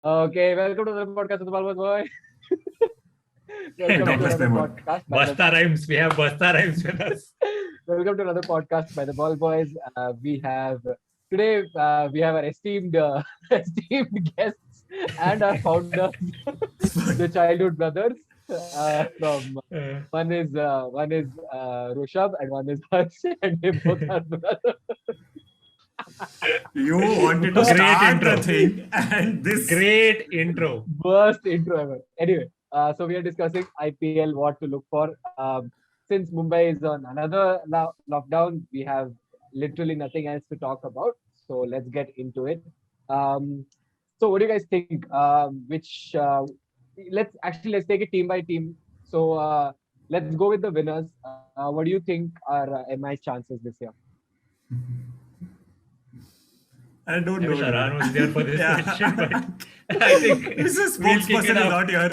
Okay, welcome to the podcast of the Balbal Boy. Welcome Don't to mess another them up. podcast by the Basta rhymes. We have Basta rhymes with us. welcome to another podcast by the Ball Boys. We have today we have our esteemed esteemed guests and our founders, the childhood brothers. From one is Rushabh and one is Harsh, and they both are brothers. You wanted to Great start intro. the thing, and this. Great intro. Worst intro ever. Anyway, so we are discussing IPL, what to look for. Since Mumbai is on another lockdown, we have literally nothing else to talk about. So let's get into it. So what do you guys think? Let's take it team by team. So let's go with the winners. What do you think are MI's chances this year? I don't I know. wish Aran was there for this Yeah. question, but I think This is we'll kick spokesperson it is off. not here.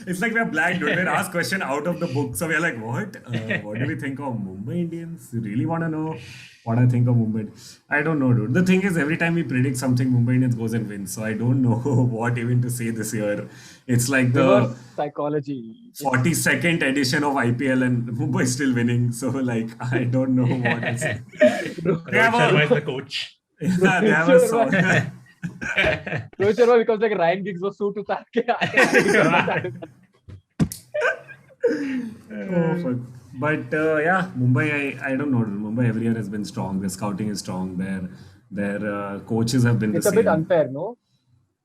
It's like we're blank, dude. We're asked question out of the book. So we're like, what? What do we think of Mumbai Indians? You really want to know what I think of Mumbai? I don't know, dude. The thing is, every time we predict something, Mumbai Indians goes and wins. So I don't know what even to say this year. It's like the Reverse psychology. 42nd edition of IPL and Mumbai is still winning. So like, I don't know what to say. Rohit Sharma is the coach. Yeah, they have a song. Rohit Sharma becomes like Ryan Giggs was suit utar ke Oh, fuck. But yeah, Mumbai, I don't know. Mumbai every year has been strong. Their scouting is strong. Their coaches have been It's the a bit same. unfair, no?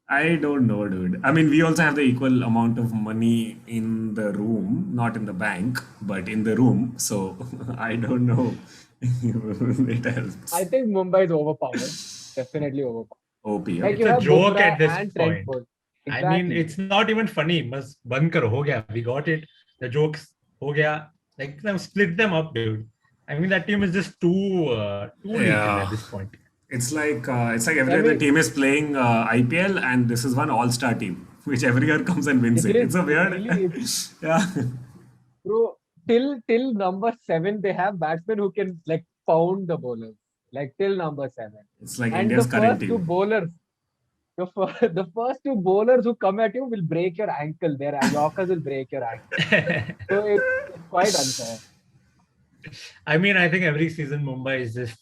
I don't know, dude. I mean, we also have the equal amount of money in the room, not in the bank, but in the room. So I don't know. It helps. I think Mumbai is overpowered. Definitely overpowered. OP. Like Okay. you a have joke Bumrah at this and Trent point. Bolt. I mean, Exactly. it's not even funny. Mas band karo, ho gaya. We got it. The jokes, ho gaya. Like, split them up, dude. I mean, that team is just too lethal Yeah. at this point. It's like every I other mean- team is playing IPL, and this is one all-star team, which every year comes and wins It it. is, It's a weird, really yeah. Bro, till number 7, they have batsmen who can like pound the bowlers. Like till number 7. It's like And India's the current first two team. bowlers, the first two bowlers who come at you will break your ankle. Their Yorkers will break your ankle. So it's quite unfair. I mean, I think every season Mumbai is just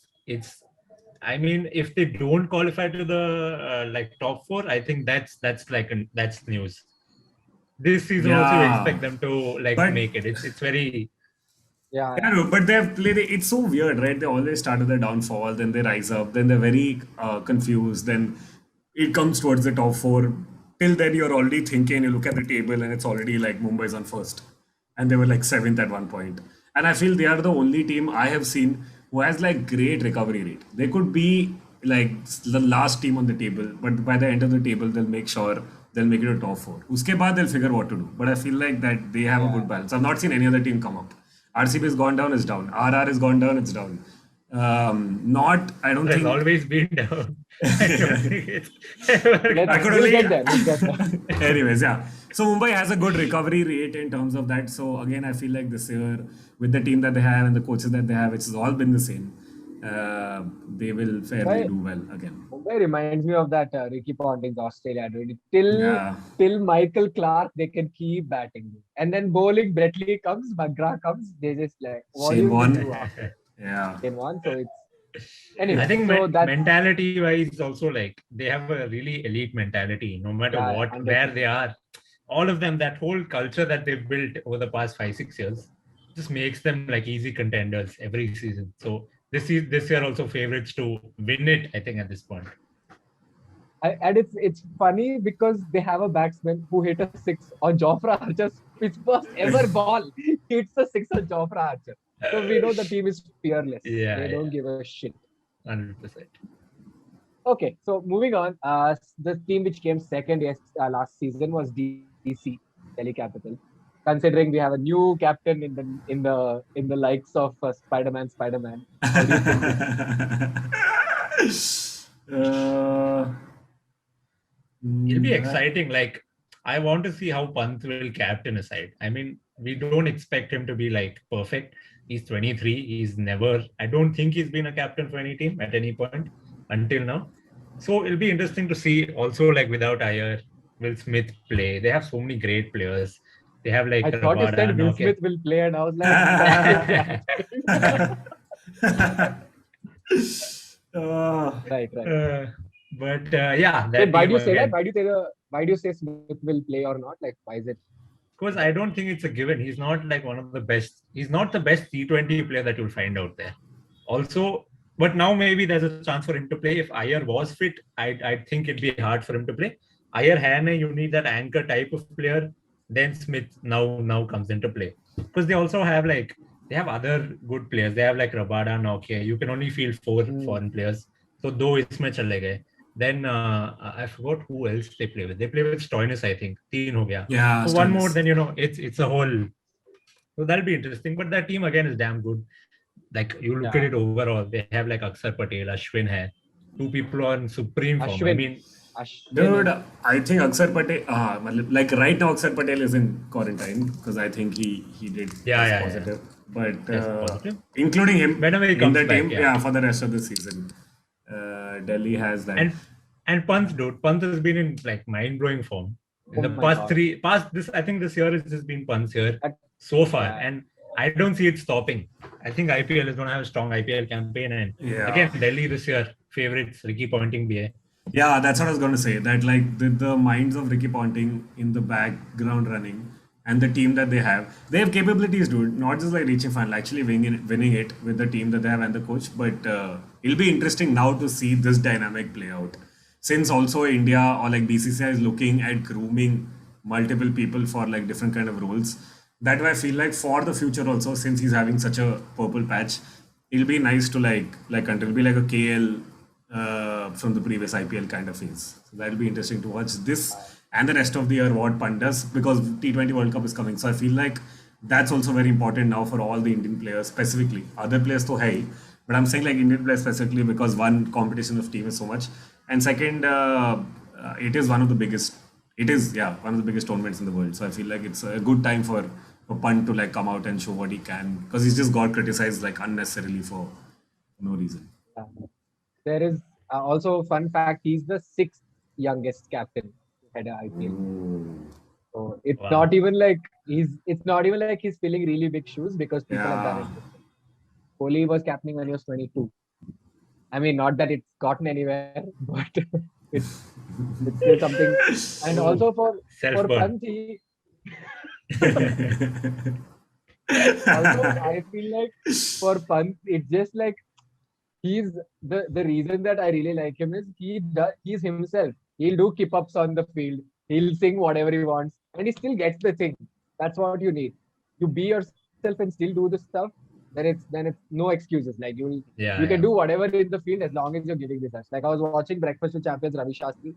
I mean, if they don't qualify to the like top 4, I think that's news. This season also we Yeah. expect them to like But- make it. It's very Yeah. Yeah, no, but they've played. It's so weird, right? They always start with the downfall, then they rise up, then they're very confused. Then it comes towards the top 4. Till then, you're already thinking. You look at the table, and it's already like Mumbai's on first, and they were like 7th at one point. And I feel they are the only team I have seen who has like great recovery rate. They could be like the last team on the table, but by the end of the table, they'll make sure they'll make it a top 4. Uske baad they'll figure what to do. But I feel like that they have a good balance. I've not seen any other team come up. RCB has gone down, it's down. RR has gone down, it's down. I don't has think. always been down. I don't think it's ever Let's, I could we'll only- get there. We'll get there. Anyways, yeah. So Mumbai has a good recovery rate in terms of that. So again, I feel like this year, with the team that they have and the coaches that they have, which has all been the same, they will fairly Right. do well again. Mumbai reminds me of that Ricky Ponting's Australia. Dude. Yeah. Till Michael Clark, they can keep batting. And then bowling, Brett Lee comes, McGrath comes, they just like, what do Shane you Warne. do after Yeah. Shane Warne? So it's anyway. I think so that mentality wise also like they have a really elite mentality no matter Yeah, what 100%. where they are. All of them, that whole culture that they've built over the past 5-6 years just makes them like easy contenders every season. So this year also favorites to win it, I think, at this point. and it's funny because they have a batsman who hit a 6 on Jofra Archer's his first ever ball. Hits a 6 on Jofra Archer. So we know the team is fearless. Yeah, They don't yeah. give a shit. 100%. Okay, so moving on. The team which came second last season was DC, Delhi Capital. Considering we have a new captain in the likes of Spider-Man. How do you think? It'll be exciting. Like, I want to see how Pant will captain a side. I mean, we don't expect him to be like perfect. He's 23. I don't think he's been a captain for any team at any point until now. So it'll be interesting to see also, like, without Iyer, Will Smith play. They have so many great players. They have like I thought you said Rabada, Will Nokia. Smith will play, and I was like, that's the right, right. Yeah, Wait, that why team do you say that? again. Why do you say Smith will play or not? Like, why is it? Because I don't think it's a given. He's not like one of the best. He's not the best T20 player that you'll find out there. Also, but now maybe there's a chance for him to play. If Iyer was fit, I think it'd be hard for him to play. Iyer, Hane, you need that anchor type of player. Then Smith now comes into play, because they also have like they have other good players. They have like Rabada, Nokia. You can only field 4 foreign players. So though isme chale gaye. Then I forgot who else they play with. They play with Stoinis, I think. Teen ho gaya. Yeah, So one more, Stoinis. then it's a whole. So that'll be interesting. But that team again is damn good. Like you look at it overall, they have like Akshar Patel, Ashwin hai. 2 people on supreme form. I Ashwin. mean, Dude, I think Akshar Patel, like right now Akshar Patel is in quarantine because I think he did test positive. But positive. including him Whenever he in comes the back, team, yeah. for the rest of the season, Delhi has that. And Pant, dude, Pant has been in like mind-blowing form. In Oh the my past this, I think this year has just been Pant's year so far, yeah. and I don't see it stopping. I think IPL is going to have a strong IPL campaign, and again Delhi this year favorites Ricky Ponting bhi hai. Yeah, that's what I was going to say. That like the minds of Ricky Ponting in the background running and the team that they have capabilities, dude. Not just like reaching final, actually winning it with the team that they have and the coach. But it'll be interesting now to see this dynamic play out. Since also India or like BCCI is looking at grooming multiple people for like different kind of roles. That way I feel like for the future also, since he's having such a purple patch, it'll be nice to it'll be like a KL from the previous IPL kind of phase. So that'll be interesting to watch this and the rest of the year what Pant does, because T20 World Cup is coming. So I feel like that's also very important now for all the Indian players specifically. Other players to hey, but I'm saying like Indian players specifically because one, competition of team is so much, and second, it is one of the biggest. It is one of the biggest tournaments in the world. So I feel like it's a good time for Pant to like come out and show what he can, because he's just got criticized like unnecessarily for no reason. There is also a fun fact. He's the 6th youngest captain to head an IPL. So it's not even like he's filling really big shoes, because people have done it. Kohli was captaining when he was 22. I mean, not that it's gotten anywhere, but it's still something. And also for Pant, also I feel like for Pant, it's just like he's the reason that I really like him is he's himself. He'll do keep ups on the field. He'll sing whatever he wants, and he still gets the thing. That's what you need. You be yourself and still do the stuff. Then it's no excuses. Like you can do whatever in the field as long as you're giving the best. Like I was watching Breakfast with Champions, Ravi Shastri.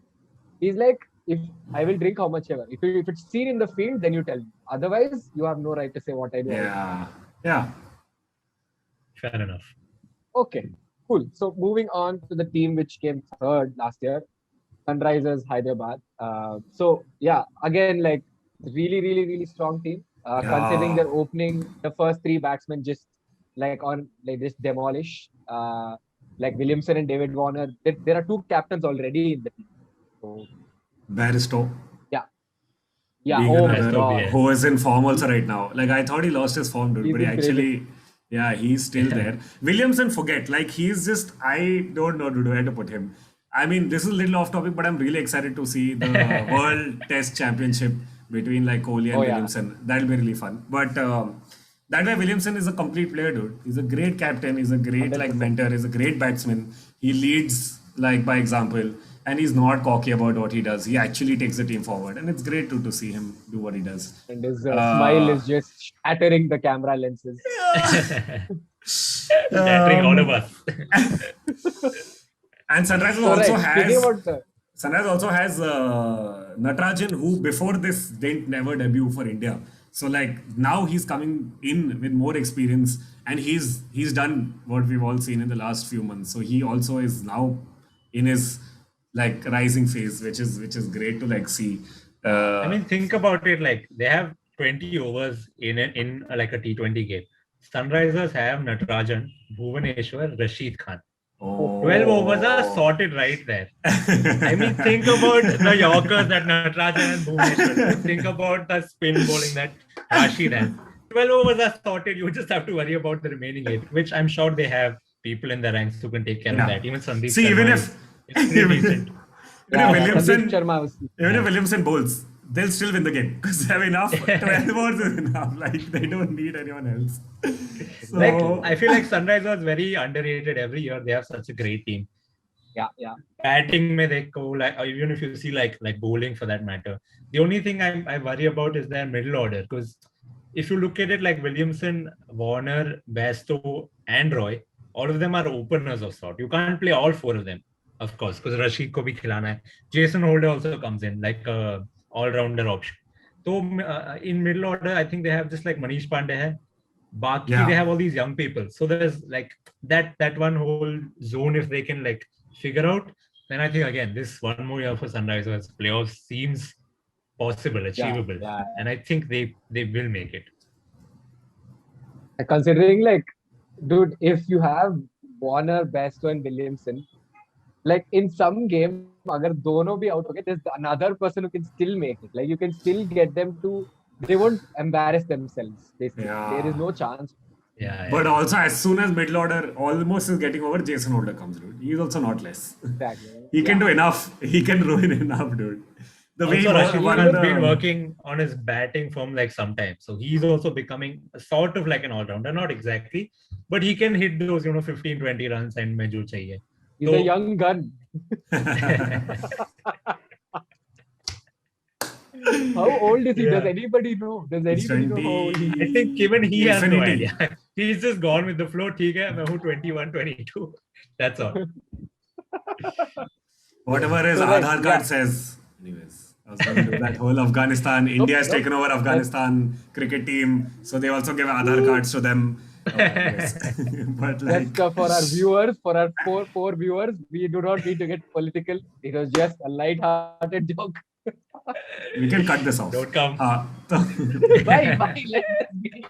He's like, if I will drink how much ever. If it's seen in the field, then you tell me. Otherwise, you have no right to say what I do. Yeah. Fair enough. Okay. Cool. So moving on to the team which came third last year, Sunrisers Hyderabad. Again, like really, really, really strong team. Considering their opening, the first 3 batsmen just just demolish. Like Williamson and David Warner. There are 2 captains already in the team. So, Bairstow. Yeah. Being another who is in form also right now. Like I thought he lost his form, dude, but he actually. Yeah, he's still there. Williamson, forget. Like, he's just, I don't know where to put him. I mean, this is a little off topic, but I'm really excited to see the World Test Championship between like Kohli and Williamson. That'll be really fun. But that way, Williamson is a complete player, dude. He's a great captain. He's a great like mentor. He's a great batsman. He leads like by example, and he's not cocky about what he does. He actually takes the team forward, and it's great to see him do what he does. And his smile is just shattering the camera lenses. Shattering all of us. And Sunrisers also has Natarajan, who before this didn't never debut for India. So like now he's coming in with more experience, and he's done what we've all seen in the last few months. So he also is now in his like rising phase, which is great to like see. I mean, think about it. Like they have 20 overs in like a T20 game. Sunrisers have Natarajan, Bhuvaneshwar, Rashid Khan. Oh. 12 overs are sorted right there. I mean, think about the Yorkers that Natarajan and Bhuvneshwar. Think about the spin bowling that Rashid has. 12 overs are sorted. You just have to worry about the remaining 8, which I'm sure they have people in the ranks who can take care of Yeah. that. Even Sandeep See, Sharma even is pretty if decent. Yeah, Williamson, Sandeep Sharma was. even if Williamson bowls, they'll still win the game because they have enough. 12 balls is enough. Like they don't need anyone else. So, Like I feel like Sunrise was very underrated every year. They have such a great team. Yeah. Batting mein dekho, like even if you see like bowling for that matter, the only thing I worry about is their middle order, because if you look at it like Williamson, Warner, Bairstow, and Roy, all of them are openers of sort. You can't play all 4 of them, of course, because Rashid ko bhi khilana hai. Jason Holder also comes in like a all-rounder option. So in middle order, I think they have just like Manish Pandey hai. Baki, Yeah. they have all these young people. So there's like that one whole zone, if they can like figure out, then I think again this one more year for Sunrisers playoffs seems possible, achievable, yeah. and I think they will make it. Considering like, dude, if you have Warner, Bairstow, and Williamson, like in some game, agar dono bhi out ho gaye, there's another person who can still make it. Like you can still get them to. They won't embarrass themselves. Basically, Yeah. there is no chance. Yeah. But also, as soon as middle order almost is getting over, Jason Holder comes, dude. He's also not less. Exactly. He can do enough. He can ruin enough, dude. The way Also, he Rashid won has the- been working on his batting form like sometimes, so he's also becoming sort of like an all-rounder, not exactly, but he can hit those 15-20 runs and mein jo chahiye. He's So- a young gun. How old is he? Yeah. Does anybody know? Does He's anybody know how old he is? I think even he has no Infinity. idea. He's just gone with the flow. ठीक है, मैं हूँ 21, 22. That's all. Whatever his So, like, Aadhaar card yeah. says. Anyways, I was going to do that whole Afghanistan. India has taken over Afghanistan cricket team, so they also give Aadhaar cards to them. Yes. But like, That's for our viewers, for our four viewers. We do not need to get political. It was just a light-hearted joke. we can cut this off. Don't come. Bye. Let us be.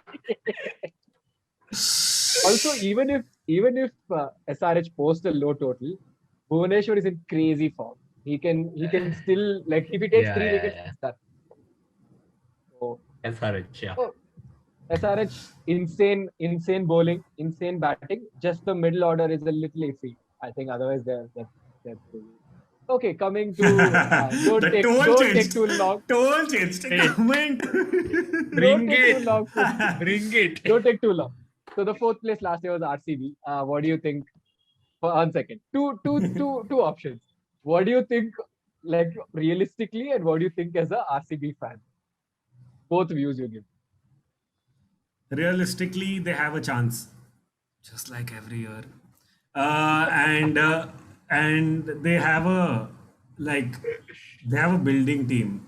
Also, even if SRH posts a low total, Bhuvaneshwar is in crazy form. He can still, like, if he takes 3 wickets, it's done. So SRH, yeah. SRH, insane bowling, insane batting. Just the middle order is a little iffy. I think otherwise they're okay. Coming to don't The take toll take changed. too long. Toll changed. Hey. Comment. Bring Don't take it. too long. Bring it. Don't take too long. So the 4th place last year was RCB. What do you think? For 1 second, two options. What do you think, like realistically, and what do you think as a RCB fan? Both views you give. Realistically, they have a chance, just like every year, and they have a building team.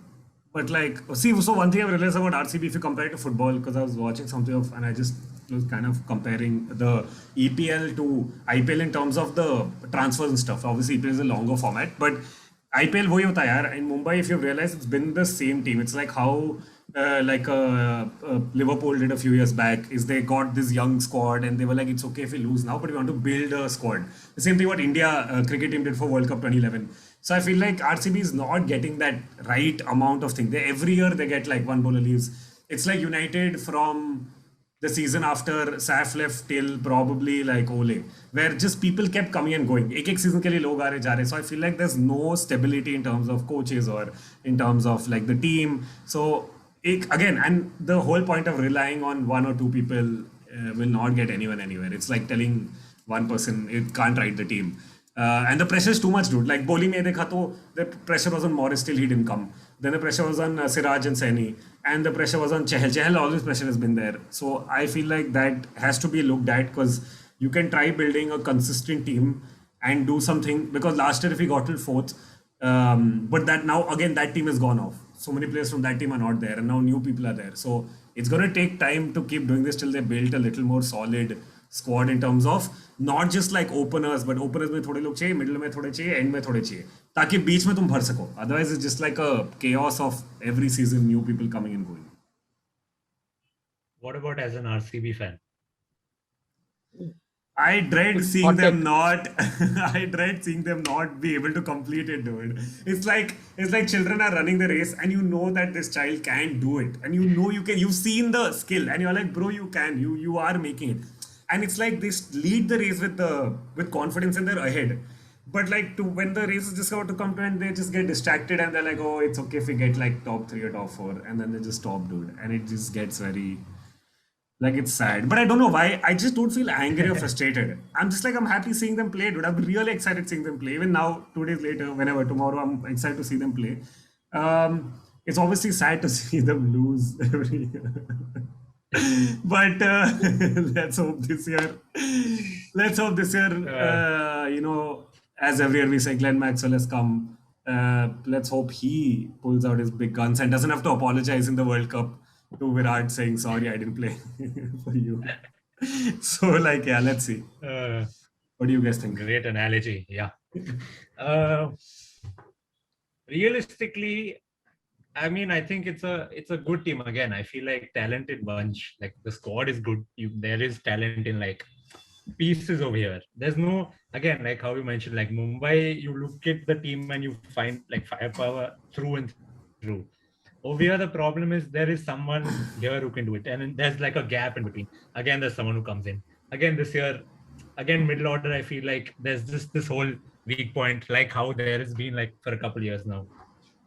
But like, see, so one thing I've realized about RCB, if you compare it to football, because I was watching something of, and I just was kind of comparing the EPL to IPL in terms of the transfers and stuff. Obviously, EPL is a longer format, but IPL वही होता है यार. In Mumbai, if you've realized, it's been the same team. It's like how Liverpool did a few years back. Is they got this young squad and they were like, it's okay if we lose now, but we want to build a squad. The same thing what India cricket team did for World Cup 2011. So I feel like RCB is not getting that right amount of thing. Every year they get like one bowler leaves. It's like United from the season after Saf left till probably like Ole, where just people kept coming and going. एक season के लिए लोग आ रहे जा रहे. So I feel like there's no stability in terms of coaches or in terms of like the team. So again, and the whole point of relying on 1 or 2 people will not get anyone anywhere. It's like telling one person it can't ride the team. And the pressure is too much, dude. Like bowling mein dekha to the pressure was on Morris till he didn't come. Then the pressure was on Siraj and Saini. And the pressure was on Chahal. Chahal, always pressure has been there. So I feel like that has to be looked at, because you can try building a consistent team and do something. Because last year if we got till 4th, but that now again that team has gone off. So many players from that team are not there, and now new people are there. So it's going to take time to keep doing this till they build a little more solid squad in terms of not just like openers, but openers में थोड़े लोग चाहिए, middle में थोड़े चाहिए, end में थोड़े चाहिए, ताकि बीच में तुम भर सको. Otherwise it's just like a chaos of every season, new people coming and going. What about as an RCB fan? I dread seeing Hot them take. not. I dread seeing them not be able to complete it, dude. It's like children are running the race, and you know that this child can do it, and you know you can. You've seen the skill, and you're like, bro, you can. You are making it, and it's like they lead the race with confidence, and they're ahead. But like when the race is just about to come to end, they just get distracted, and they're like, oh, it's okay if we get like top 3 or top 4, and then they just stop, dude, and it just gets very. Like it's sad, but I don't know why. I just don't feel angry or frustrated. I'm just like I'm happy seeing them play, dude. I'm really excited seeing them play. Even now, 2 days later, whenever tomorrow, I'm excited to see them play. It's obviously sad to see them lose every year, but let's hope this year. Let's hope this year. As every year we say, Glenn Maxwell has come. Let's hope he pulls out his big guns and doesn't have to apologize in the World Cup to Virat saying sorry I didn't play for you. So like yeah, let's see. What do you guys think? Great analogy. Yeah. Realistically, I mean, I think it's a good team again. I feel like talented bunch. Like the squad is good. There is talent in like pieces over here. There's no, again, like how you mentioned, like Mumbai, you look at the team and you find like firepower through and through. Over here, the problem is there is someone here who can do it. And there's like a gap in between. Again, there's someone who comes in. Again, this year, again, middle order, I feel like there's just this whole weak point, like how there has been like for a couple of years now.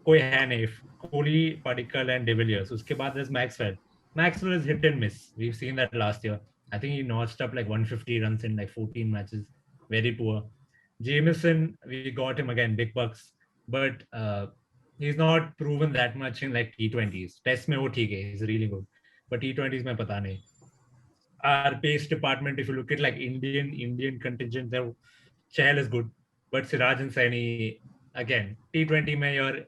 कोई है नहीं. Kohli, Padikkal and De Villiers. उसके बाद there's Maxwell. Maxwell is hit and miss. We've seen that last year. I think he notched up like 150 runs in like 14 matches. Very poor. Jameson, we got him again, big bucks. But he's not proven that much in like T20s. Test mein wo theek hai, he's really good. But T20s mein pata nahi. Our pace department, if you look at like Indian contingent, there Chahal is good. But Siraj and Saini, again, T20 mein you're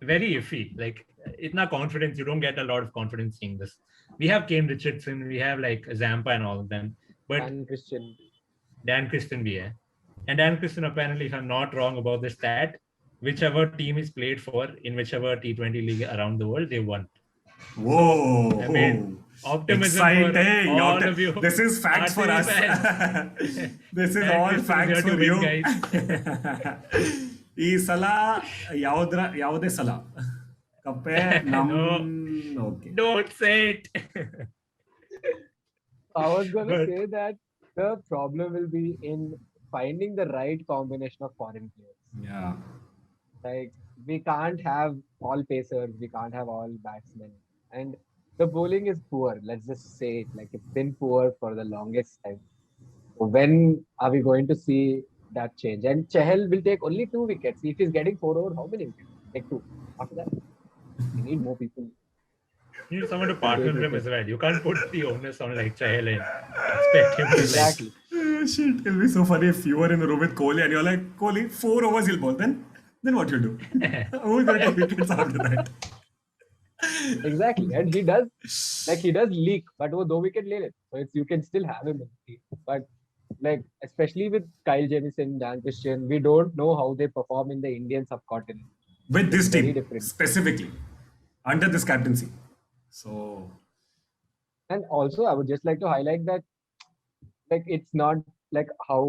very iffy. Like, itna confidence, you don't get a lot of confidence seeing this. We have Kane Richardson, we have like Zampa and all of them. But Dan Christian bhi hai. And Dan Christian, apparently, if I'm not wrong about this stat, whichever team is played for in whichever T20 league around the world, they won. Whoa! So, I mean, optimism exciting! For all of you. This is facts for us. This is all facts for you. ಈ ಸಲ ಯಾವುದೇ ಸಲ ಕಪ್ಪೆ okay. Don't say it. I was going to say that the problem will be in finding the right combination of foreign players. Yeah. Like, we can't have all pacers, we can't have all batsmen. And the bowling is poor. Let's just say it. Like, it's been poor for the longest time. So when are we going to see that change? And Chahal will take only 2 wickets. If he's getting 4 over, how many wickets? Take 2. After that, we need more people. You need someone to partner with him as well. You can't put the onus on like Chahal and expect him to exactly. Shit, it'll be so funny if you were in the room with Kohli and you're like, Kohli, 4 overs he'll bowl. Then what you do? Who's going to take wickets after that? Exactly, and he does leak, but वो 2 wicket ले ले. So you can still have him in the team. But like especially with Kyle Jamieson, Dan Christian, we don't know how they perform in the Indian subcontinent. With this team specifically, under this captaincy. So, and also I would just like to highlight that like it's not like how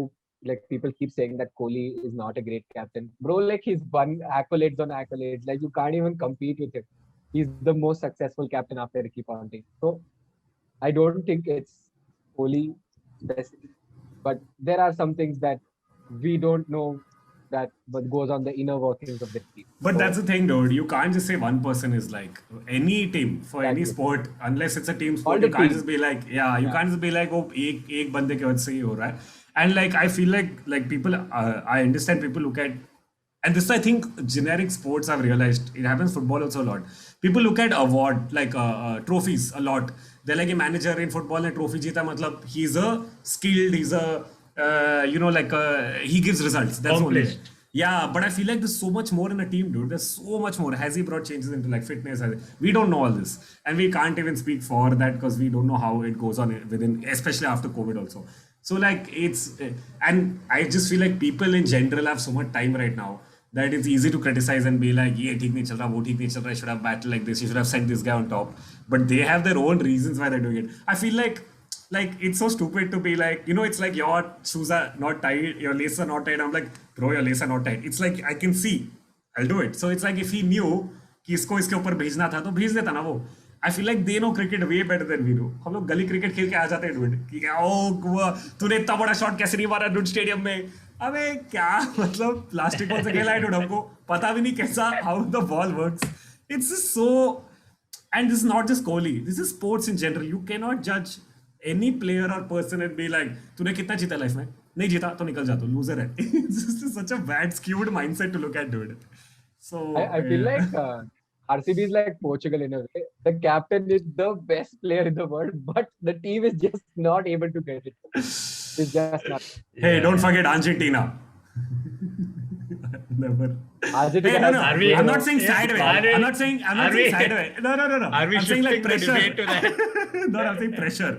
like people keep saying that Kohli is not a great captain. Bro, like he's won accolades on accolades. Like you can't even compete with him. He's the most successful captain after Ricky Ponting. So I don't think it's Kohli specific, but there are some things that we don't know that but goes on the inner workings of the team. But so, that's the thing, dude. You can't just say one person is like any team for any sport, unless it's a team sport. You can't just be like, you can't just be like, oh, ek bande ke wajah se hi ho raha hai. And like I feel like people, I understand people look at, and this I think generic sports I've realized it happens football also a lot. People look at award like trophies a lot. They're like a manager in football and trophy jeeta matlab he's a skilled, he's a he gives results. That's only. Yeah, but I feel like there's so much more in a team, dude. There's so much more. Has he brought changes into like fitness? We don't know all this, and we can't even speak for that because we don't know how it goes on within, especially after COVID also. So like it's, and I just feel like people in general have so much time right now that it's easy to criticize and be like, ye theek nahi chal raha, wo theek nahi chal raha, I should have battled like this, you should have sent this guy on top. But they have their own reasons why they're doing it. I feel like like it's so stupid to be like, it's like your shoes are not tight, your laces are not tight. I'm like, bro, your laces are not tight. It's like I can see, I'll do it. So it's like if he knew कि इसको इसके ऊपर भेजना था तो भेज देता ना वो. I feel like they know cricket way better than we do. हम लोग गली क्रिकेट खेल के आ जाते हैं dude कि ओ तूने इतना बड़ा शॉट कैसे नहीं मारा dude स्टेडियम में. अबे क्या मतलब प्लास्टिक बॉल से खेला है dude, हमको पता भी नहीं कैसा how the ball works. It's just so. And this is not just Kohli. This is sports in general. You cannot judge any player or person and be like, तूने कितना जीता लाइफ में? नहीं जीता तो निकल जा तू लूजर है. It's just such a bad skewed mindset to look at, dude. So I feel like RCB is like Portugal in a way. The captain is the best player in the world, but the team is just not able to get it. It's just not. Hey, don't forget Argentina. Never. Argentina Hey, no. Are we- I'm not saying side way. Are we- I'm not saying are we- side way. No. Are we I'm saying like shifting the pressure. debate to that? No, I'm saying pressure.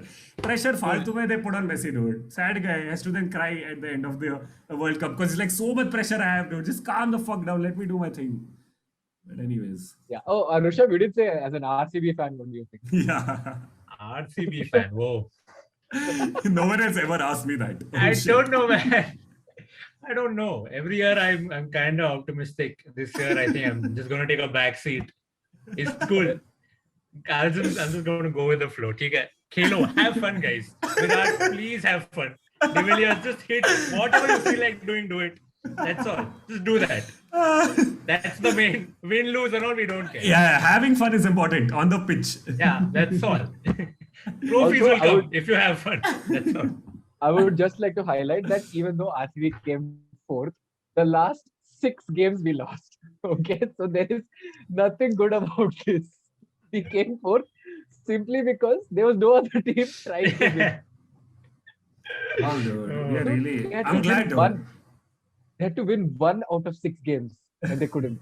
Pressure फालतू में they put on Messi, dude. Sad guy has to then cry at the end of the World Cup because it's like so much pressure I have, dude. Just calm the fuck down. Let me do my thing. But anyways, Yeah. Oh, Anusha, we did say as an RCB fan, what do you think? yeah. RCB fan. Whoa. No one has ever asked me that. Oh, I shit. don't know, man. I don't know. Every year I'm kind of optimistic. This year I think I'm just gonna take a back seat. It's cool. I'm just gonna go with the flow. Okay, Khelo, have fun, guys. Virat, please have fun. De Villiers, just hit whatever you feel like doing. Do it. That's all. Just do that. That's the main. Win, lose, and all. We don't care. Yeah, having fun is important on the pitch. Yeah, that's all. Trophies Also, will I come would- if you have fun. That's all. I would just like to highlight that even though RCB came fourth, the last 6 games we lost. Okay, so there is nothing good about this. We came fourth simply because there was no other team trying to win. Oh, dude. Yeah, really. They had I'm to glad, win dude. one. They had to win 1 out of 6 games and they couldn't.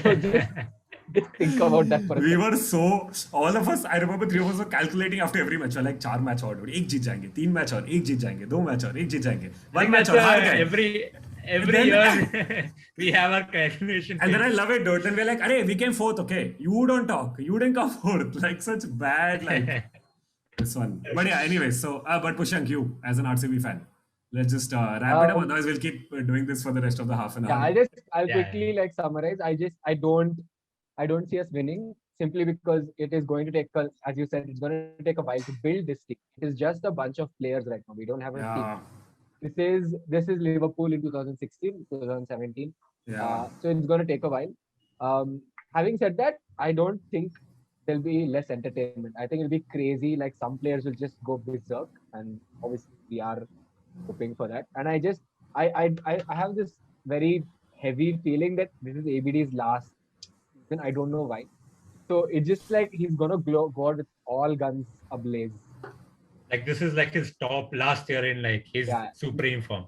So just think about that for a We second. were so, all of us, I remember 3 of us were calculating after every match. We're like 4 match और एक जीत जाएंगे, 3 match और एक जीत जाएंगे, 2 match और एक जीत जाएंगे, 1 match और हार गए. Every Then- year we have our calculation. And then I thing. love it, dude. Then we're like, "Arey, we came fourth, okay? You don't talk. You didn't come fourth." Like such bad, like this one. But yeah, anyways. So, but Pushank, you as an RCB fan, let's just wrap it up. Otherwise, we'll keep doing this for the rest of the half an Yeah, hour. I'll Yeah, quickly like summarize. I don't see us winning simply because it is going to take, as you said, it's going to take a while to build this team. It is just a bunch of players right now. We don't have a team. Yeah, This is Liverpool in 2016, 2017. yeah. So it's going to take a while. Having said that, I don't think there'll be less entertainment. I think it'll be crazy. Like some players will just go berserk, and obviously we are hoping for that. And I have this very heavy feeling that this is ABD's last season. I don't know why. So it's just like he's gonna go out with all guns ablaze. Like this is like his top last year in like his Yeah. supreme form.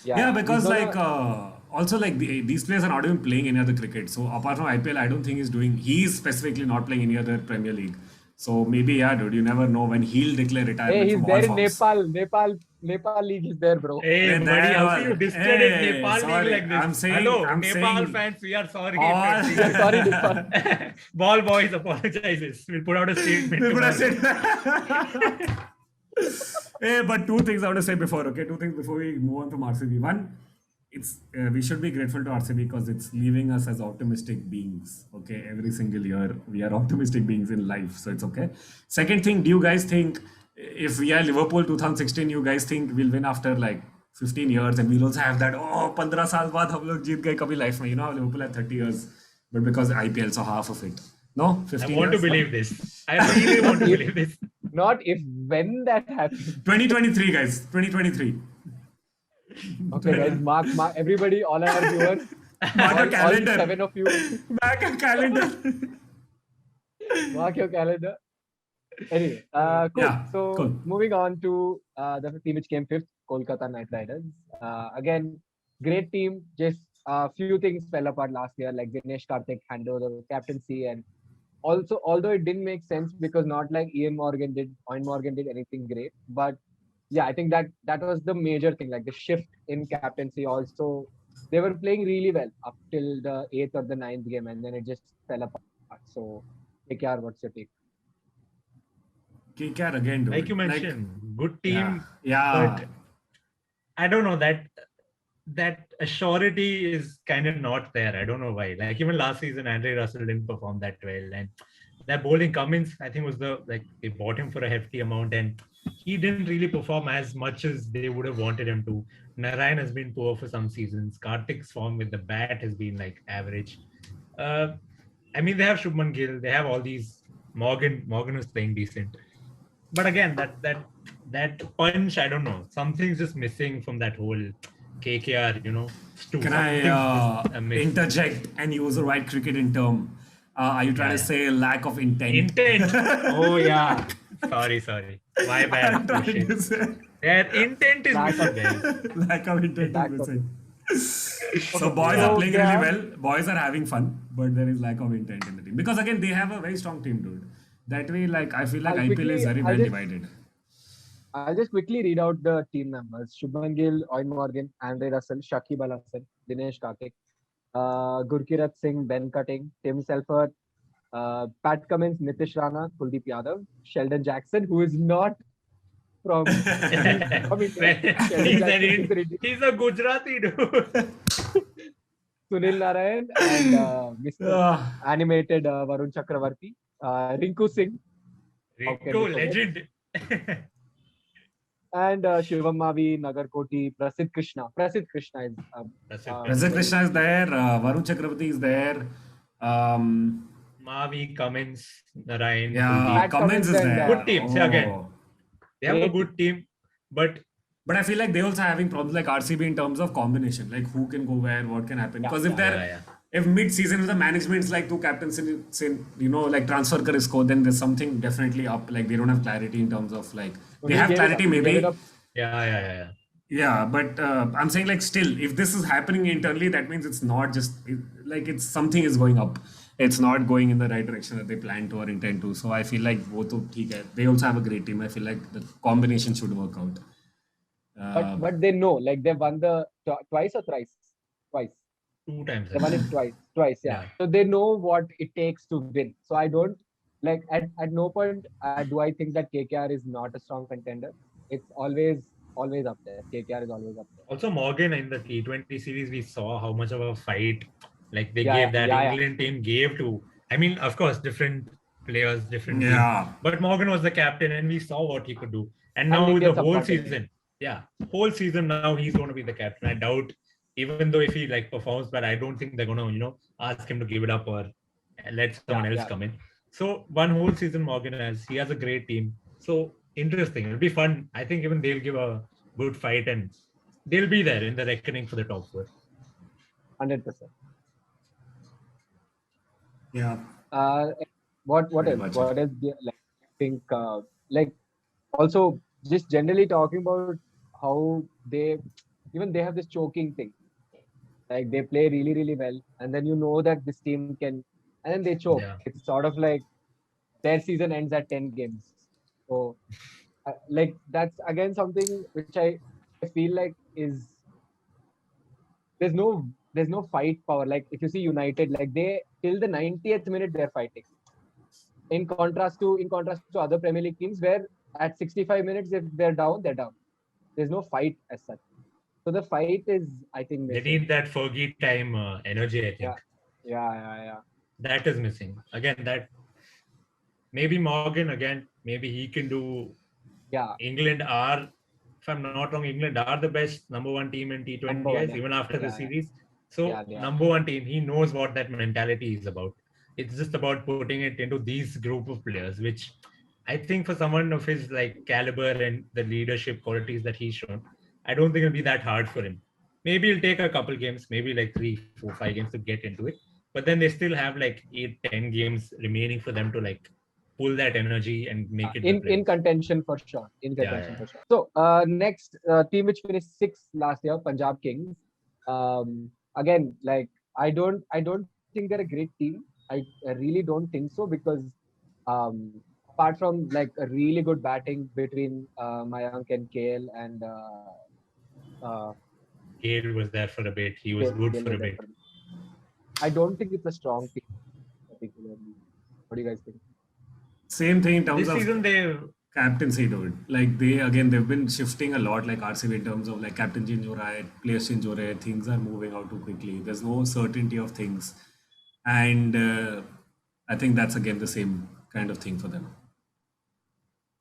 Yeah, because he's like also like these players are not even playing any other cricket. So apart from IPL, I don't think he's specifically not playing any other Premier League. So maybe yeah, dude, you never know when he'll declare retirement Hey, he's from there all in forms. Nepal League. He's there, bro. Hey, Hey, buddy, there how are- see you discredit hey, Nepal sorry, League like this? I'm saying- Hello, I'm Nepal saying- fans, we are sorry. All- Sorry, Nepal. Ball Boys apologizes. We'll put out a statement. We could have tomorrow. said. Hey, but 2 things I want to say before, okay? 2 things before we move on from RCB. One, it's we should be grateful to RCB because it's leaving us as optimistic beings. Okay, every single year we are optimistic beings in life, so it's okay. Second thing, do you guys think if we are Liverpool 2016, you guys think we'll win after like 15 years and we'll also have that 15 साल बाद हम लोग जीत गए कभी life में, you know, Liverpool had 30 years, but because IPL saw half of it. No, 15 I want to years? believe this. I really want to believe this. Not if when that happens. 2023, guys. 2023. Okay, guys, mark everybody, all our viewers, Mark your all calendar. 7 of you, Back a calendar. mark your calendar. Anyway, cool. Yeah, So cool. moving on to the team which came 5th, Kolkata Knight Riders. Again, great team. Just a few things fell apart last year, like Dinesh Karthik handed over the captaincy, and also although it didn't make sense because not like Ian Morgan did anything great, but yeah, I think that was the major thing, like the shift in captaincy. Also, they were playing really well up till the 8th or the 9th game, and then it just fell apart. So, KKR, what's your take? KKR again, dude. Like you mentioned, good team, Yeah. but I don't know that surety is kind of not there. I don't know why. Like even last season, Andre Russell didn't perform that well, and that bowling Cummins, I think, was they bought him for a hefty amount, and he didn't really perform as much as they would have wanted him to. Narayan has been poor for some seasons. Karthik's form with the bat has been like average. Uh, I mean, they have Shubman Gill, they have all these. Morgan was playing decent, but again, that punch, I don't know. Something's just missing from that whole KKR, stew. Can Something's just I amiss. interject and use the right cricketing term? Are you trying to say lack of intent? Intent. Oh yeah. Sorry. My bad. I'm trying Shit. to say Their intent is Lack missing, of- guys. lack of intent Lack is of missing. So boys are So playing they really have- well. Boys are having fun, but there is lack of intent in the team because again they have a very strong team, dude. That way, like I feel like I'll IPL is quickly- very I'll well just- divided. I'll just quickly read out the team members: Shubman Gill, Owen Morgan, Andre Russell, Shakib Al Hasan, Dinesh Karthik, Gurkirat Singh, Ben Cutting, Tim Selford, Pat Cummins, Nitish Rana, Kuldeep Yadav, Sheldon Jackson, who is not from, from India. Sheldon Jackson is an Indian. He's a Gujarati dude. Sunil Narayan and Mr. Ah, Animated Varun Chakravarti, Rinku Singh, Rico, legend. and Shivam Mavi, Nagar Koti, Prasidh Krishna. Prasidh Krishna is That's Razak Krishna is there. Varun Chakravarti is there. Mavi, Cummins, Narayan. Yeah, Kuldeep. Pat Cummins is Cummins and, there. Good teams, again. They have a Great. good team, but But I feel like they also having problems like RCB in terms of combination, like who can go where, what can happen. Because if they're yeah. if mid-season if the management's like two captains in like transfer kar isko, then there's something definitely up. Like they don't have clarity in terms of like they have clarity maybe. yeah. Yeah, but I'm saying like still, if this is happening internally, that means it's not just like it's something is going up. It's not going in the right direction that they plan to or intend to. So I feel like both of they also have a great team. I feel like the combination should work out. But they know, like they won the twice or thrice? Twice. 2 times. They won it twice, yeah. So they know what it takes to win. So I don't like at no point do I think that KKR is not a strong contender. It's always up there. KKR is always up there. Also, Morgan in the T20 series, we saw how much of a fight like they Yeah, gave that yeah. England team gave to. I mean, of course, different players, different teams. Yeah. But Morgan was the captain, and we saw what he could do. And And now Indian the whole supporters. season, whole season now he's going to be the captain. I doubt, even though if he like performs, but I don't think they're going to ask him to give it up or let someone else come in. So one whole season Morgan he has a great team. So interesting. It'll be fun. I think even they'll give a good fight and they'll be there in the reckoning for the top 4. 100%. Yeah. What Very else? much. What else? Like I think like also just generally talking about how they have this choking thing. Like they play really, really well, and then you know that this team can, and then they choke. Yeah. It's sort of like their season ends at 10 games. So like that's again something which I feel like is there's no fight power. Like if you see United, like they till the 90th minute they're fighting. In contrast to other Premier League teams where at 65 minutes if they're down, they're down. There's no fight as such. So the fight is, I think, They missing. need that Fergie time energy, I think. Yeah. That is missing. Again, that maybe Morgan again, maybe he can do. Yeah. England are, if I'm not wrong, England are the best number 1 team in T20 Number one, even after the Yeah. series. So Yeah. number 1 team, he knows what that mentality is about. It's just about putting it into these group of players, which I think for someone of his like caliber and the leadership qualities that he's shown, I don't think it'll be that hard for him. Maybe it'll take a couple games, maybe like 3, 4, 5 games to get into it. But then they still have like 8, 10 games remaining for them to like pull that energy and make it in contention for sure. For sure. So next team which finished 6th last year, Punjab Kings. Again, like I don't think they're a great team. I really don't think so because apart from like a really good batting between Mayank and KL and Gale was there for a bit. He was good Gale for a was there bit. for a bit. I don't think it's a strong team particularly. What do you guys think? Same thing in terms This of season they captaincy, dude. Like they've been shifting a lot, like RCB in terms of like captain change हो रहा है, players change हो रहे हैं, things are moving out too quickly. There's no certainty of things, and I think that's again the same kind of thing for them.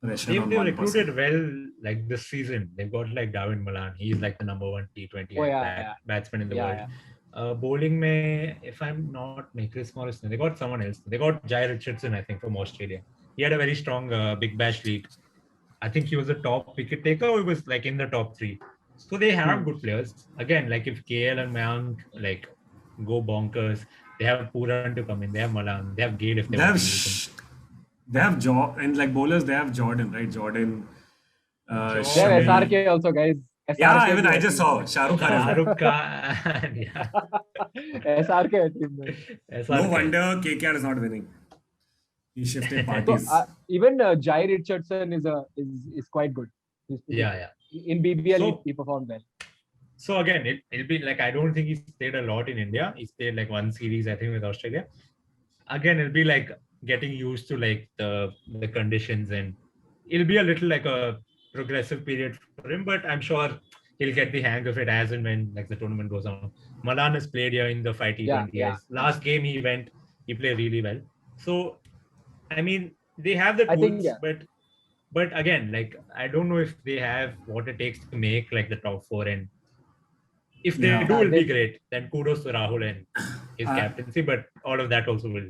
Pressure on They've one person. recruited well like this season. They've got like Darwin Malan. He's like the number one T20 Oh, yeah. batsman in the Yeah, world. Bowling mein, if I'm not Chris Morris, they got someone else. They got Jai Richardson, I think, from Australia. He had a very strong Big Bash league. I think he was a top wicket taker, or he was like in the top 3. So they have good players. Again, like if KL and Mayank like go bonkers, they have Pooran to come in. They have Malan. They have Gale if they want to use him. They have and like bowlers, they have Jordan, right? Jordan. They have SRK also, guys. SRK Yeah, even I just saw Shah Rukh Khan. Shahrukh Khan. Yeah. SRK team. No wonder KKR is not winning. He shifted parties. So, even Jai Richardson is quite good. Yeah. In BBL, So- he performed well. So again, it'll be like I don't think he's played a lot in India. He's played like one series, I think, with Australia. Again, it'll be like getting used to like the conditions, and it'll be a little like a progressive period for him. But I'm sure he'll get the hang of it as and when like the tournament goes on. Malan has played here in the 5 T20s. Yeah. Last game he played really well. So I mean, they have the I tools, think, yeah. but again, like I don't know if they have what it takes to make like the top 4, and if they Yeah. do, it'll be They- great. Then kudos to Rahul and his captaincy, but all of that also will.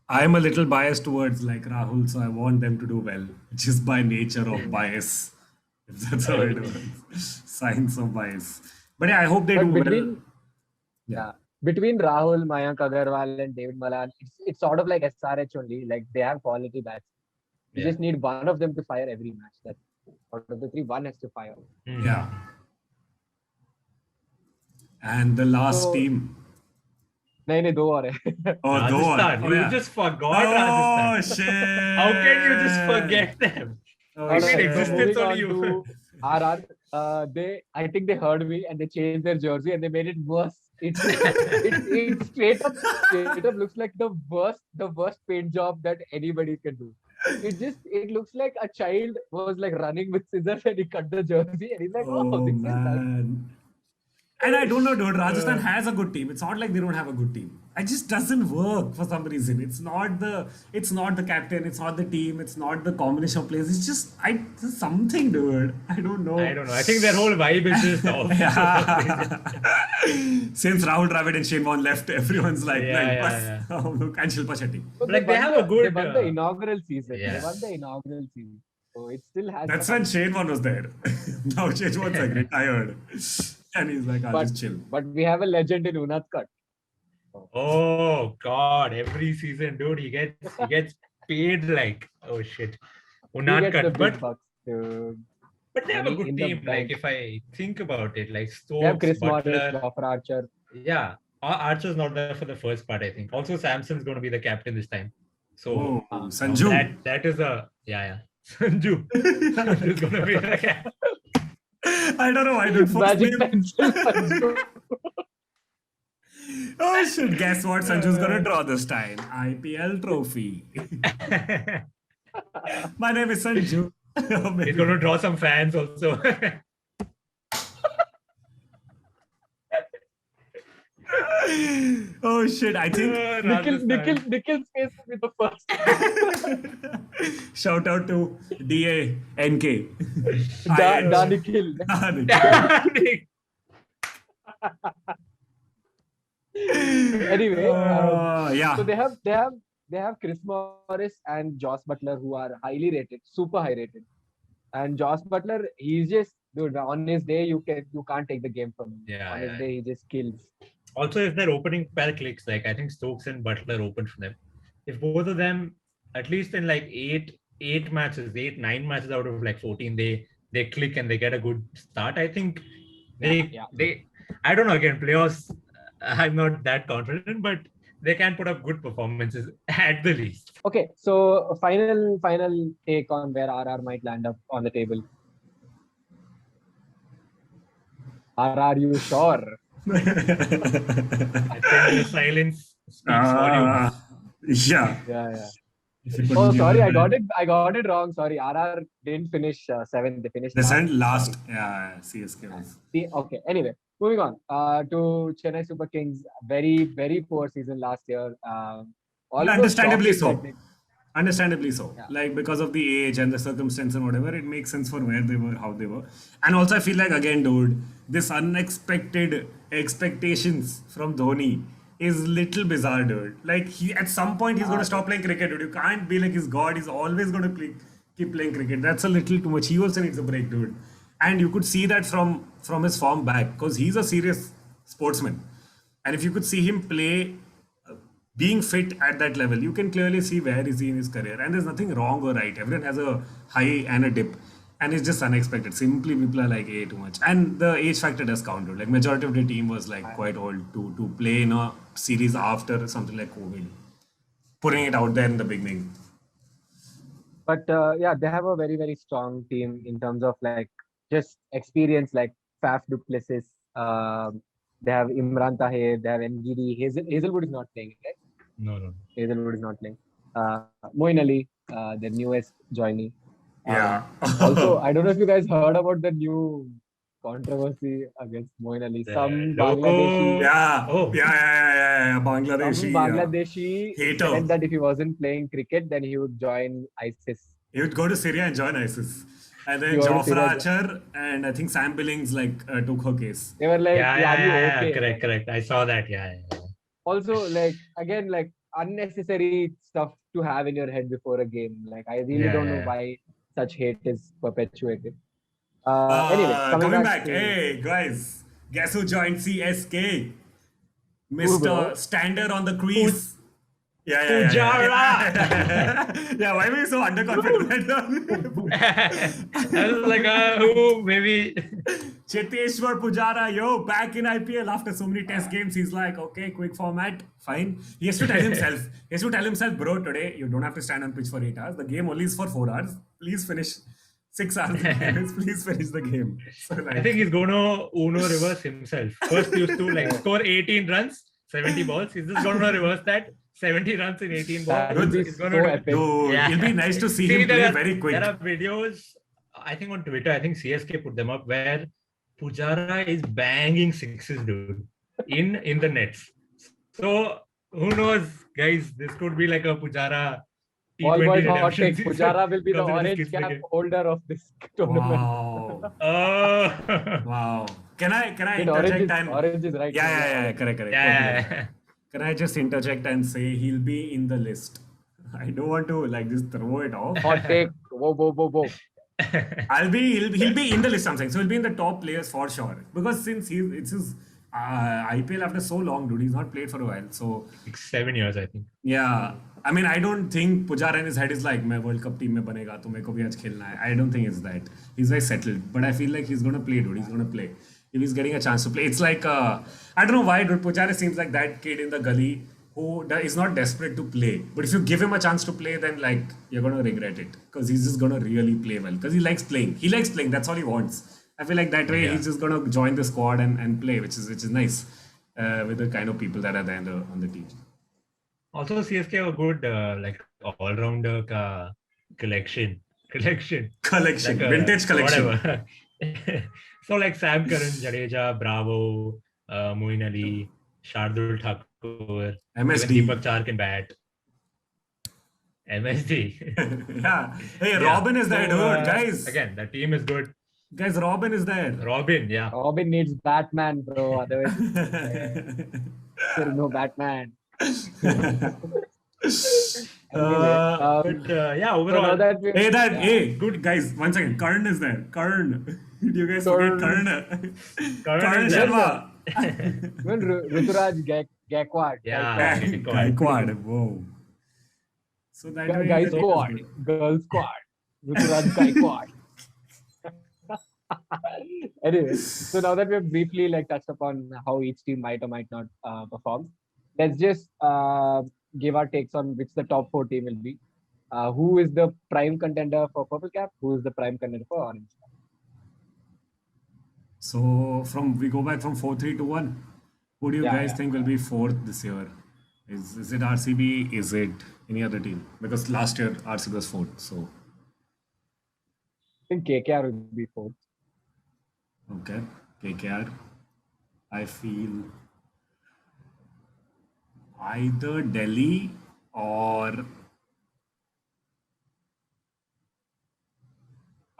I'm a little biased towards like Rahul, so I want them to do well, just by nature of bias. If that's how it works. Signs of bias. But yeah, I hope they But do between, well. between Rahul, Mayank Agarwal, and David Malan, it's sort of like SRH only. Like they have quality bats. You Yeah. just need one of them to fire every match. That out of the 3, one has to fire. Mm. Yeah. And the last So- team. नहीं 2 और है. Oh, Rajasthan. Oh, You yeah. just forgot Oh, Rajasthan. shit. How can you just forget them? Oh, I mean, shit. existence Moving only on you. to RR. I think they heard me and they changed their jersey and they made it worse. It straight up looks like the worst paint job that anybody can do. It looks like a child was like running with scissors and he cut the jersey and he's like, Oh, this is nice. man. And I don't know, dude. Rajasthan has a good team. It's not like they don't have a good team. It just doesn't work for some reason. It's not the captain. It's not the team. It's not the combination of players. It's just there's something, dude. I don't know. I don't know. I think their whole vibe is just off. Since Rahul Dravid and Shane Warne left, everyone's like, Yeah. Oh, look, and Shilpa Shetty. But Like, they have a They good, won the inaugural season. yeah. They won the inaugural season. So it still has. That's some- when Shane Warne was there. Now Shane Warne's like retired. And he's like, I'll just chill. But we have a legend in Unadkat. Oh God! Every season, dude, he gets paid like oh shit. He gets the Unadkat, big bucks. but they have a money good in the team. Like bank. if I think about it, like They have Stokes, Chris Morris, Butler, Jofra Archer. yeah. Archer's not there for the first part, I think. Also, Samson's going to be the captain this time. So Oh, Sanju. that is a yeah. Sanju. Sanju's going to be the captain. I don't know why, dude. First Magic name. pencil. Oh shit! Guess what? Sanju's gonna draw this time. IPL trophy. My name is Sanju. He's going to draw some fans also. Oh shit! I think. Nikhil's face will be the first. Shout out to DA NK. Da Nikhil. Anyway, Yeah. so they have Chris Morris and Joss Butler who are highly rated, super high rated. And Joss Butler, he's just dude. On his day, you can't take the game from him. Yeah, On his yeah. day, he just kills. Also, if their opening pair clicks, like I think Stokes and Butler opened for them. If both of them, at least in like 9 matches out of like 14, they click and they get a good start. I think they I don't know, again, playoffs, I'm not that confident, but they can put up good performances at the least. Okay, so final take on where RR might land up on the table. Are you sure? I think the silence speaks volumes. Yeah. Yeah. If you could Oh, give sorry, them I got the- it. I got it wrong. Sorry, RR didn't finish seventh. They finished They last. sent last. Yeah, CSK was. See, okay. Anyway, moving on to Chennai Super Kings. Very, very poor season last year. Almost Understandably shocking so. that Understandably so. Yeah. Like because of the age and the circumstance and whatever, it makes sense for where they were, how they were. And also I feel like again, dude, this unexpected expectations from Dhoni is little bizarre, dude. Like he at some point he's gonna stop playing cricket, dude. You can't be like his god, he's always gonna keep playing cricket. That's a little too much. He also needs a break, dude. And you could see that from his form back, because he's a serious sportsman. And if you could see him play being fit at that level, you can clearly see where is he in his career. And there's nothing wrong or right. Everyone has a high and a dip. And it's just unexpected. Simply people are like, hey, too much. And the age factor does count. Dude. Like majority of the team was like quite old to play in a series after something like COVID. Putting it out there in the beginning. But yeah, they have a very, very strong team in terms of like just experience, like Faf du Plessis. They have Imran Tahir, they have MGD. Hazelwood is not playing, right? No. Hazelwood is not playing. Moin Ali, the newest joinee. Yeah. Also, I don't know if you guys heard about the new controversy against Moin Ali. Some logo. Bangladeshi, Yeah. Oh. Yeah. Bangladeshi. some Bangladeshi Hater. said that if he wasn't playing cricket, then he would join ISIS. He would go to Syria and join ISIS. And then He went to Jofra Syria. Archer and I think Sam Billings took her case. They were like, Yeah, are you okay? correct. I saw that. Yeah. Also, like again, like unnecessary stuff to have in your head before a game. Like I really don't know Yeah. why such hate is perpetuated. Anyway, Coming back. to- Hey, guys. Guess who joined CSK? Who, Mr. bro? Stander on the crease. Yeah. Yeah, why were you so underconfident? I was like, who maybe? Cheteshwar Pujara, yo, back in IPL after so many test games. He's like, okay, quick format, fine. He has to tell himself, bro, today you don't have to stand on pitch for 8 hours. The game only is for 4 hours. Please finish 6 hours. Please finish the game. So, like, I think he's going to Uno reverse himself. First, he used to like score 18 runs, 70 balls. He's just going to reverse that. 70 runs in 18 balls. That would be He's so gonna do- epic. dude, Yeah. it'll be nice to see him play very quick. There are videos, I think on Twitter, I think CSK put them up, where Pujara is banging sixes, dude, in the nets. So who knows, guys? This could be like a Pujara All T20 boys hot redemption take. season. Pujara will be the Because it is orange kids cap cricket. holder of this tournament. Wow. Oh. Wow. Can I Wait, interject and orange is right. yeah, correct. Yeah. Can I just interject and say he'll be in the list? I don't want to like just throw it off. Hot take. Whoa. He'll be in the list. I'm saying so. He'll be in the top players for sure because since it's his IPL after so long, dude. He's not played for a while. So Like 7 years, I think. yeah, I mean, I don't think Pujara in his head is like, मैं World Cup team में बनेगा तो मेरे को भी आज खेलना है. I don't think it's that. He's very settled, but I feel like he's gonna play, dude. He's gonna play. If he's getting a chance to play, it's like I don't know why, dude. Pujara seems like that kid in the gully who is not desperate to play, but if you give him a chance to play, then like you're gonna regret it because he's just gonna really play well because he likes playing. He likes playing. That's all he wants. I feel like that way he's just gonna join the squad and play, which is nice with the kind of people that are there on the team. Also, CSK have a good like all-rounder collection. Collection, Like, vintage collection. Whatever. So like Sam Curran, Jadeja, Bravo, Moin Ali, Shardul Thakur, MSD. even Deepak Char can bat. MSD. Yeah. Hey, Yeah. Robin is there, So, dude. Guys. Again, the team is good. Guys, Robin is there. Robin, yeah. Robin needs Batman, bro. Otherwise, there is no Batman. But yeah, So overall, now that we Hey, good guys. One second. Karan is there. Karan. Did you guys forget Karan? Karan is there. Sharma. even Ruturaj Gaikwad. Yeah. Gaikwad. Whoa. So that way Guy the team is squad, good. girl squad, Ruturaj Gaikwad. Anyway, so now that we've briefly like touched upon how each team might or might not perform, let's just give our takes on which the top 4 team will be. Who is the prime contender for Purple Cap? Who is the prime contender for Orange Cap? So we go back from 4-3 to 1. Who do you Yeah, guys yeah. think will be fourth this year Is it RCB? Is it any other team? Because last year RCB was fourth. So I think KKR will be fourth. okay, KKR. I feel either Delhi or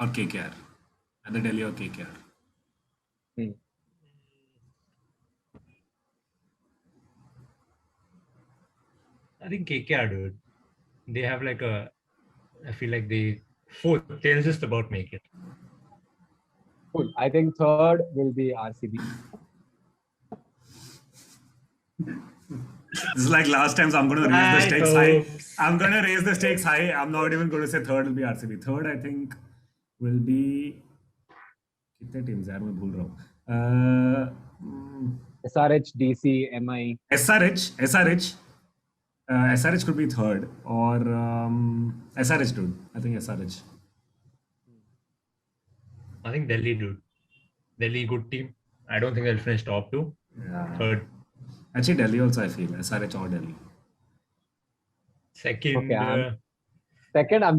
KKR. Either Delhi or KKR. Hmm. I think KKR, dude. They have like I feel like fourth. They'll just about make it. Cool. I think third will be RCB. This is like last time, so I'm going to raise the stakes high. I'm going to raise the stakes high. I'm not even going to say third will be RCB. Third, I think, will be. कितने teams यार मैं भूल रहा हूँ. SRH, DC, MI. SRH could be third, or SRH, dude. I think SRH. I think Delhi, dude. Delhi, good team. I don't think they'll finish top 2. Yeah. Third. Actually, Delhi also, I feel. SRH or Delhi. Second. Okay, second, I'm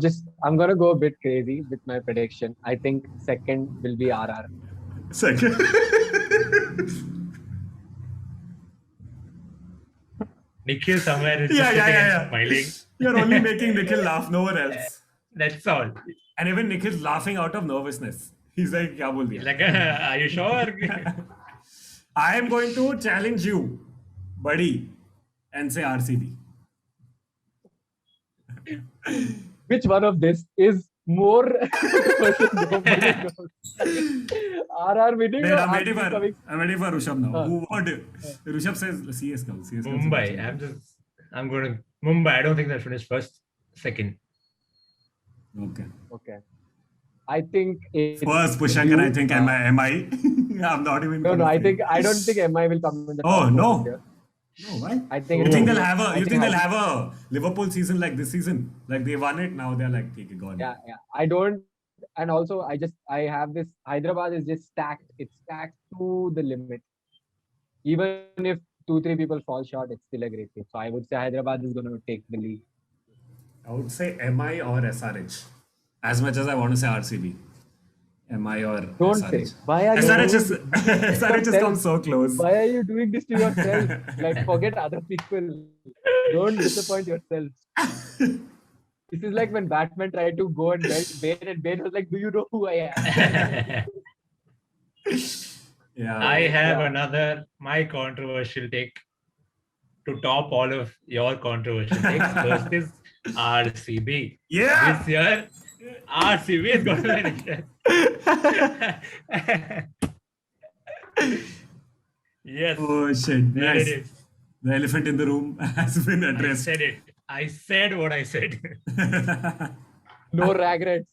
gonna go a bit crazy with my prediction. I think second will be RR. Second. Nikhil somewhere is smiling. You're only making Nikhil laugh, no one else. That's all. And even Nikhil's laughing out of nervousness. He's like, "Kya bol diya?" Like, are you sure? I am going to challenge you, buddy, and say RCB. Which one of this is more RR winning or I'm ready RCB coming? for Rushabh now. Who would? Rushabh says CSK. Mumbai. I'm going to Mumbai. I don't think they'll finish first. Second. Okay. I think First Pushankar, I think MI. I'm not even. No. I don't think MI will come in the. Oh top no. four. No, why? I think. You think they'll have a Liverpool season like this season? Like they won it, now they're like, okay, gone. Yeah. I don't. And also, I have this. Hyderabad is just stacked. It's stacked to the limit. Even if 2-3 people fall short, it's still a great team. So I would say Hyderabad is going to take the lead. I would say MI or SRH. As much as I want to say RCB. MI or Don't SRH. say. Why are SRH has come so close. Why are you doing this to yourself? Like, forget other people. Don't disappoint yourself. This is like when Batman tried to go and belt Bane, and Bane was like, "Do you know who I am?" Yeah. I have another my controversial take to top all of your controversial takes. First is RCB. Yeah. This year, RCB is going to win it. Yes. Oh shit. There Yes. it is. The elephant in the room has been I addressed. said it. I said what I said. No regrets.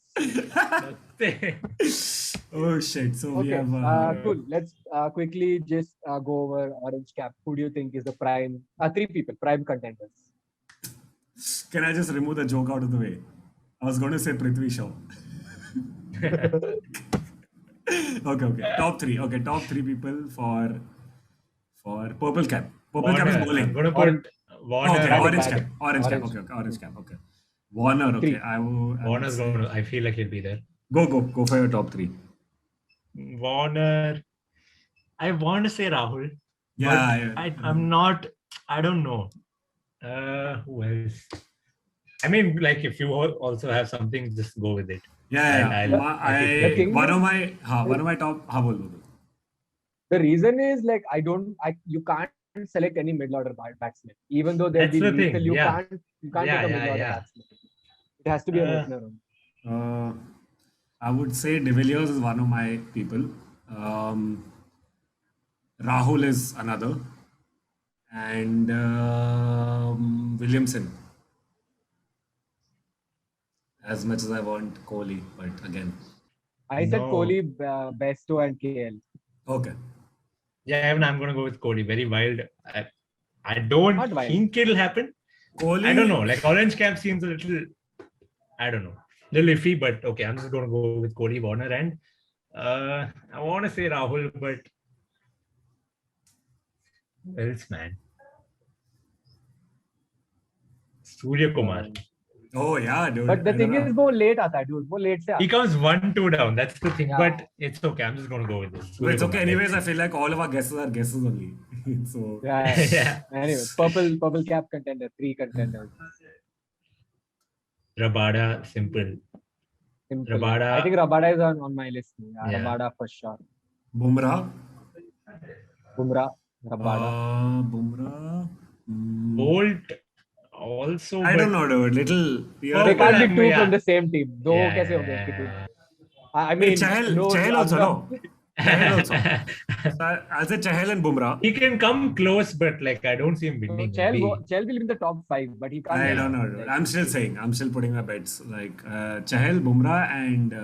Oh shit. So we Okay, have. cool. Let's quickly just go over Orange Cap. Who do you think is the prime? 3 people, prime contenders. Can I just remove the joke out of the way? I was going to say Prithvi Shaw. Okay. Top 3. Okay, top 3 people for Purple Cap. Purple Cap is bowling. I'm going to put Warner. Okay, Orange Orange Cap. Orange Cap. Okay, Orange Cap. Okay. Warner. Okay, Three. Warner's going to. I feel like he'll be there. Go for your top 3. Warner. I want to say Rahul. Yeah. I'm not. I don't know. Who else? I mean, like if you also have something, just go with it. Yeah. One of my top. Bol. The reason is like you can't select any middle order batsman, even though they'll That's be the lethal. thing, You yeah. can't take a middle order batsman. It has to be an opener. I would say De Villiers is one of my people. Rahul is another, and Williamson. As much as I want Kohli, but again. I said No. Kohli, Besto, and KL. Okay. Yeah, even I'm going to go with Kohli. Very wild. I don't Not wild. think it'll happen. Kohli. I don't know. Like Orange Cap seems a little, I don't know, little iffy. But okay, I'm just going to go with Kohli, Warner, and I want to say Rahul, but who else, man? Surya Kumar. Oh yeah, dude. But the I thing don't is, know. वो late आता है, dude. वो late से He आता comes 1-2 down. That's the thing. Yeah. But it's okay. I'm just going to go with this. But Surya it's okay. Kumar, Anyways, I let's feel like all of our guesses are guesses only. So है. Yeah. Yeah. Anyway, purple cap contender, 3 contenders. Rabada, simple. Simple. Rabada. I think Rabada is on my list. Yeah, Yeah. Rabada for sure. Bumrah. Bumrah, Rabada. Bumrah. Bolt also. I don't know, dude. Little. They can't be two Yeah. from the same team. दो Yeah, कैसे हो गए yeah, इनकी team? yeah. I mean, Chahal, no, Chahal also, no. Chahal also. Yeah. So I'll say Chahal and Bumrah. He can come close, but like I don't see him So winning. Chahal Maybe. will be in the top 5, but he can't. I win. don't know, dude. Like, I'm still saying. I'm still putting my bets. Like Chahal, Bumrah, and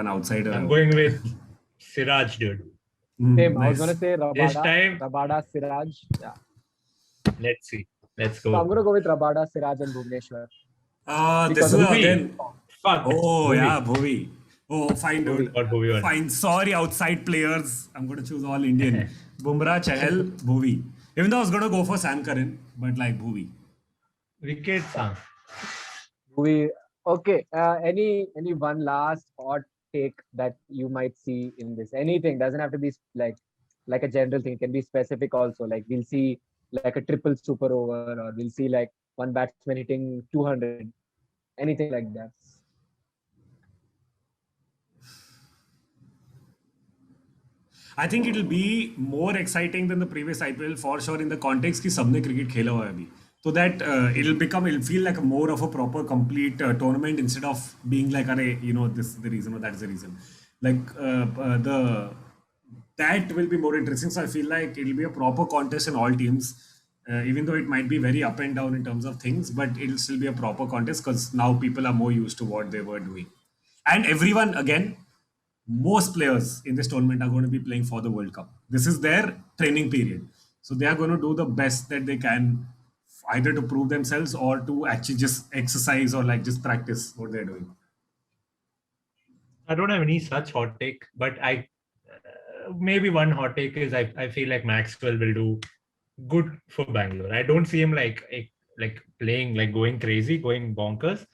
one outsider. I'm going with Siraj, dude. Same. I Nice. was gonna say This time- Rabada, Siraj. Yeah. Let's see. Let's So I'm go. gonna go with Rabada, Siraj, and Bhuvneshwar. This Because is Bhuvi. again. Fuck. Oh Bhuvi. yeah, Bhuvi. Oh, fine, dude. Got Bhuvi on. Fine. Sorry, outside players. I'm going to choose all Indian. Bumrah, Chahal, Bhuvi. Even though I was going to go for Sam Curran, but like Bhuvi. Wickets, huh? Okay. Any one last hot take that you might see in this? Anything doesn't have to be like a general thing. It can be specific also. Like we'll see like a triple super over, or we'll see like one batsman hitting 200. Anything like that. I think it'll be more exciting than the previous IPL for sure in the context कि सबने cricket खेला हुआ है अभी. So that it'll feel like more of a proper complete tournament instead of being like, this is the reason or that's the reason. Like that will be more interesting. So I feel like it'll be a proper contest in all teams. Even though it might be very up and down in terms of things, but it'll still be a proper contest because now people are more used to what they were doing. And everyone, again, most players in this tournament are going to be playing for the World Cup. This is their training period. So they are going to do the best that they can, either to prove themselves or to actually just exercise or like just practice what they're doing. I don't have any such hot take, but maybe one hot take is I feel like Maxwell will do good for Bangalore. I don't see him like playing, like going crazy, going bonkers.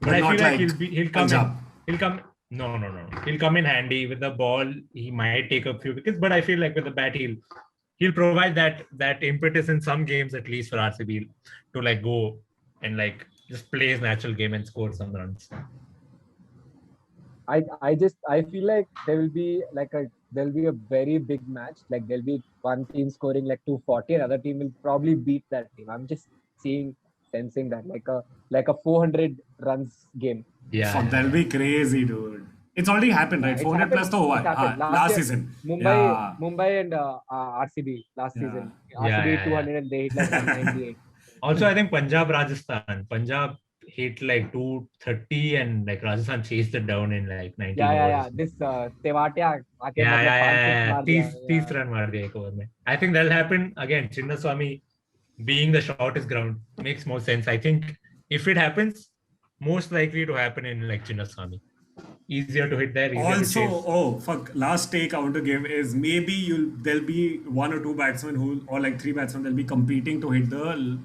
But I not feel like like he'll come Punjab. No. He'll come in handy with the ball. He might take a few wickets, but I feel like with the bat he'll provide that impetus in some games at least for RCB to like go and like just play his natural game and score some runs. I feel like there'll be a very big match. Like there'll be one team scoring like 240, another team will probably beat that team. I'm just sensing that like a 400 runs game. Yeah. Fuck, that'll be crazy, dude. It's already happened, right? It's 400 plus to happened. It happened. last year, season. Mumbai and RCB last Yeah. season. Yeah, RCB yeah, 200 and they hit like 198. Also, I think Punjab hit like 230 and like Rajasthan chased it down in like 19 Yeah. overs. This Tewatia. Yeah. 30 run मार दिया एक over में. I think that'll happen again. Chinnaswamy being the shortest ground makes more sense. I think if it happens, most likely to happen in like Chinnaswamy. Easier to hit there. Easier to chase. Last take I want to give is maybe there'll be one or two batsmen or like three batsmen that'll be competing to hit the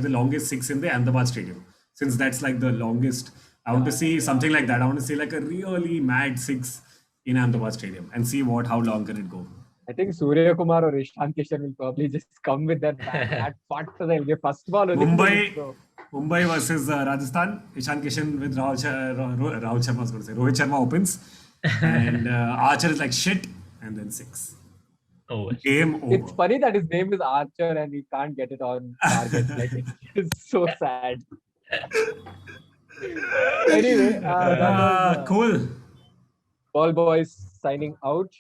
the longest six in the Ahmedabad Stadium. Since that's like the longest, I want to see something like that. I want to see like a really mad six in Ahmedabad Stadium and see how long can it go. I think Surya Kumar or Ishan Kishan will probably just come with that bat to the first ball. Mumbai versus Rajasthan. Ishan Kishan with Rahul Sharma, I was going to say. Rohit Sharma opens. And Archer is like shit. And then 6. Oh, Game over. It's funny that his name is Archer and he can't get it on target. Like, it's so sad. Anyway, that was, cool. Ball Boys signing out.